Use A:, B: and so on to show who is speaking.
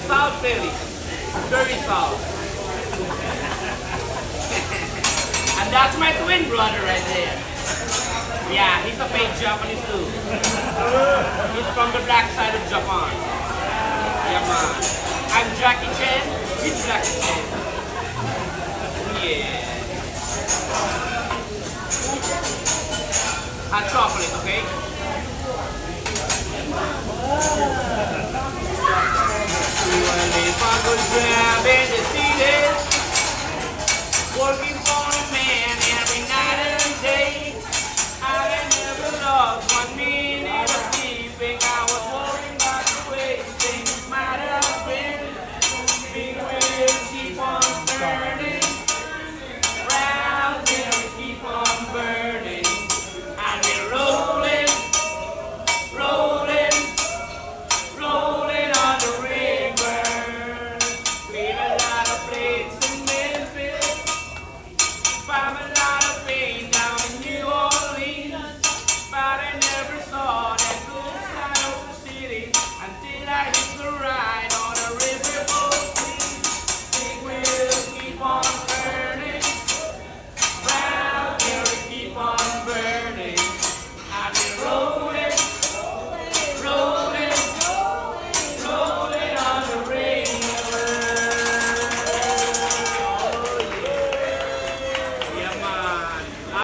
A: South Philly. Very south. And that's my twin brother right there. Yeah, he's a fake Japanese too. He's from the black side of Japan. Yeah, man. I'm Jackie Chan. He's Jackie Chan. Yeah. Hot chocolate, okay? When the fun was grabbing the seated, working